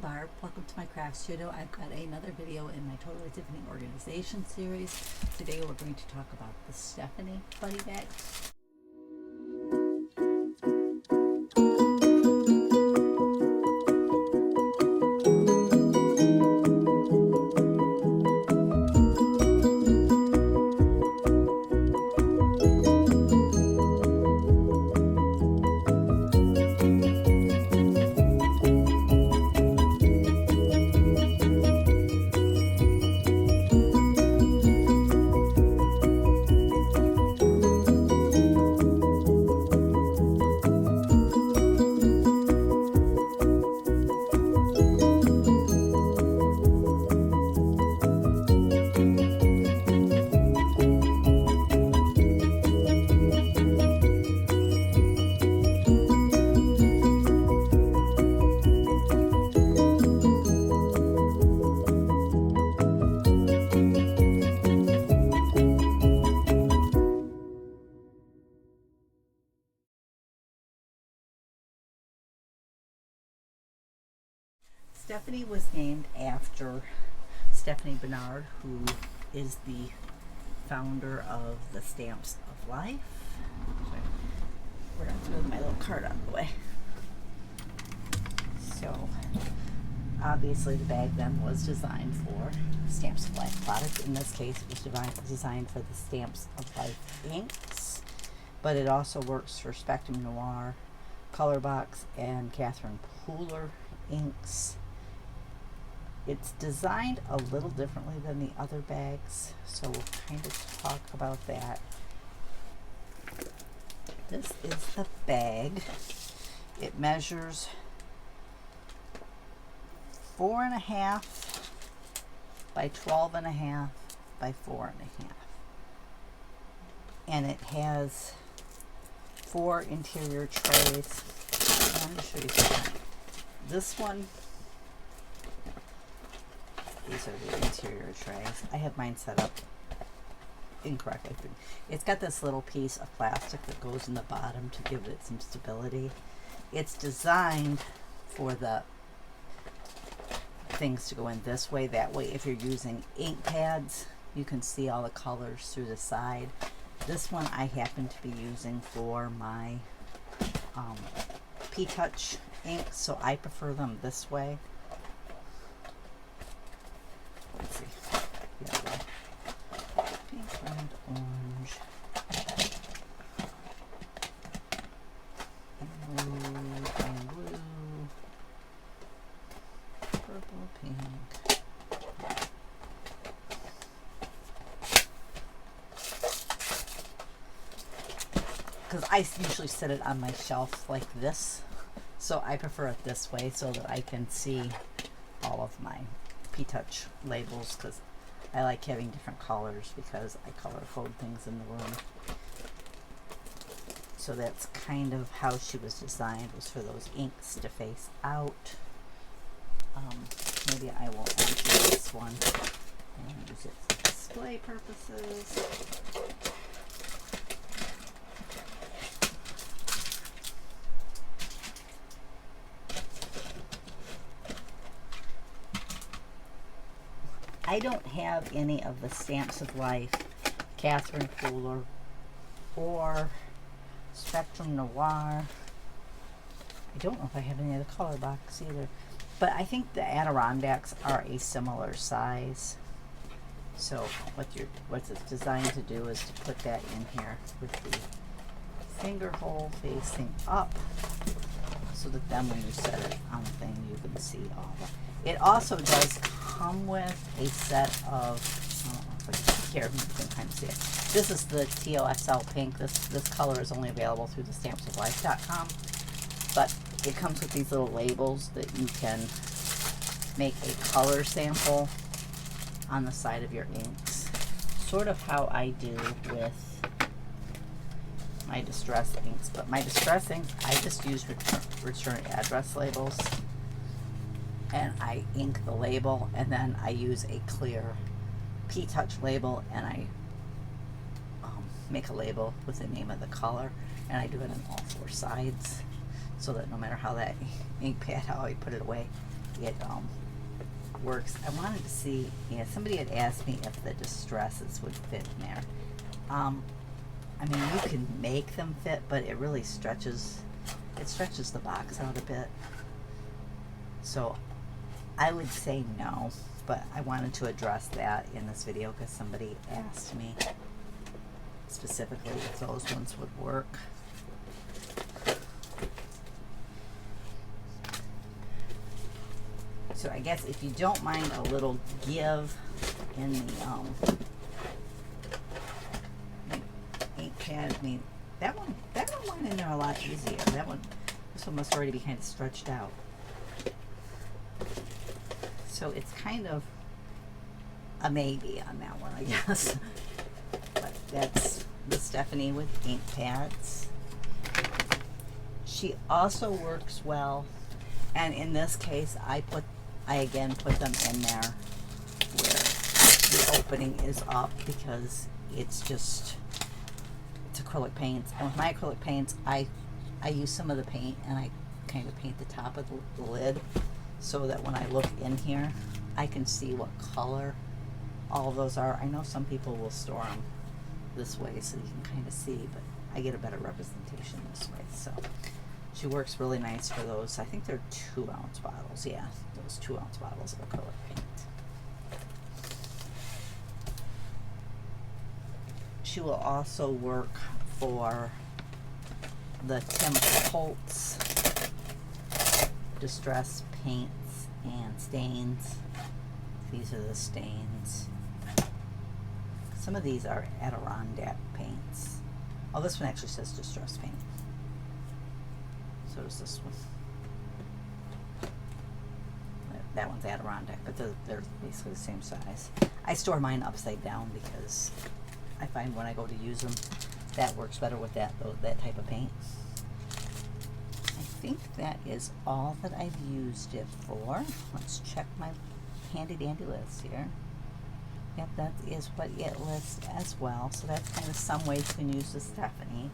Barb. Welcome to my craft studio. I've got another video in my Totally-Tiffany organization series. Today we're going to talk about the Stephanie buddy bag. Stephanie was named after Stephanie Bernard, who is the founder of the Stamps of Life. We're going to move my little card out of the way. So, obviously the bag then was designed for Stamps of Life product. In this case, it was designed for the Stamps of Life inks, but it also works for Spectrum Noir, Colorbox, and Catherine Pooler inks. It's designed a little differently than the other bags, so we'll kind of talk about that. This is the bag. It measures 4.5 by 12.5 by 4.5, and it has 4 interior trays. Let me show you something. This one, these are the interior trays. I have mine set up incorrectly. It's got this little piece of plastic that goes in the bottom to give it some stability. It's designed for the things to go in this way. That way, if you're using ink pads, you can see all the colors through the side. This one I happen to be using for my P-Touch ink, so I prefer them this way. Let's see. Yellow, pink, red, orange, blue, purple, pink. Because I usually set it on my shelf like this, so I prefer it this way so that I can see all of my P-Touch labels, because I like having different colors because I color code things in the room. So that's kind of how she was designed, was for those inks to face out. Maybe I will empty this one and use it for display purposes. I don't have any of the Stamps of Life, Catherine Pooler, or Spectrum Noir. I don't know if I have any of the Colorbox either. But I think the Adirondacks are a similar size. So what it's designed to do is to put that in here with the finger hole facing up, so that then when you set it on the thing, you can see all that. It also does come with a set of, I don't know if you can kind of see it. This is the TOSL pink. This color is only available through the stampsoflife.com, but it comes with these little labels that you can make a color sample on the side of your inks. Sort of how I do with my distress inks, but my distress inks, I just use return address labels, and I ink the label, and then I use a clear P-Touch label, and I make a label with the name of the color, and I do it on all 4 sides, so that no matter how that ink pad, how I put it away, it works. I wanted to see, yeah, somebody had asked me if the distresses would fit in there. I mean, you can make them fit, but it really stretches the box out a bit. So I would say no, but I wanted to address that in this video because somebody asked me specifically if those ones would work. So I guess if you don't mind a little give in the ink pad, I mean, that one went in there a lot easier. This one must already be kind of stretched out. So it's kind of a maybe on that one, I guess. But that's the Stephanie with ink pads. She also works well, and in this case, I again put them in there where the opening is up because it's acrylic paints. And with my acrylic paints, I use some of the paint and I kind of paint the top of the lid so that when I look in here, I can see what color all of those are. I know some people will store them this way so you can kind of see, but I get a better representation this way. So she works really nice for those. I think they're 2-ounce bottles. Yeah, those 2-ounce bottles of acrylic paint. She will also work for the Tim Holtz distress paints and stains. These are the stains. Some of these are Adirondack paints. Oh, this one actually says distress paint. So does this one. That one's Adirondack, but they're basically the same size. I store mine upside down because I find when I go to use them, that works better with that type of paint. I think that is all that I've used it for. Let's check my handy dandy list here. Yep, that is what it lists as well. So that's kind of some ways you can use the Stephanie.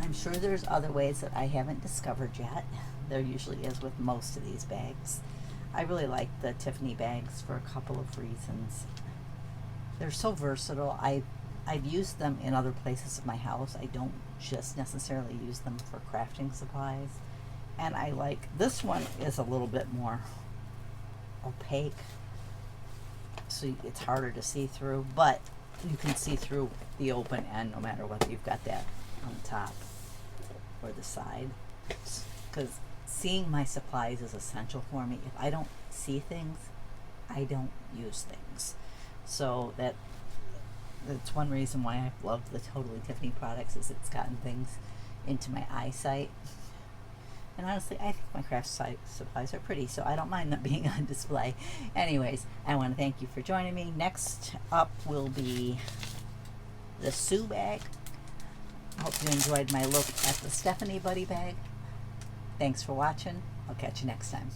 I'm sure there's other ways that I haven't discovered yet. There usually is with most of these bags. I really like the Tiffany bags for a couple of reasons. They're so versatile. I've used them in other places of my house. I don't just necessarily use them for crafting supplies. And I like, this one is a little bit more opaque, so it's harder to see through, but you can see through the open end no matter whether you've got that on the top or the side, because seeing my supplies is essential for me. If I don't see things, I don't use things. So that's one reason why I've loved the Totally-Tiffany products, is it's gotten things into my eyesight. And honestly, I think my craft supplies are pretty, so I don't mind them being on display. Anyways, I want to thank you for joining me. Next up will be the Sue bag. I hope you enjoyed my look at the Stephanie Buddy bag. Thanks for watching. I'll catch you next time.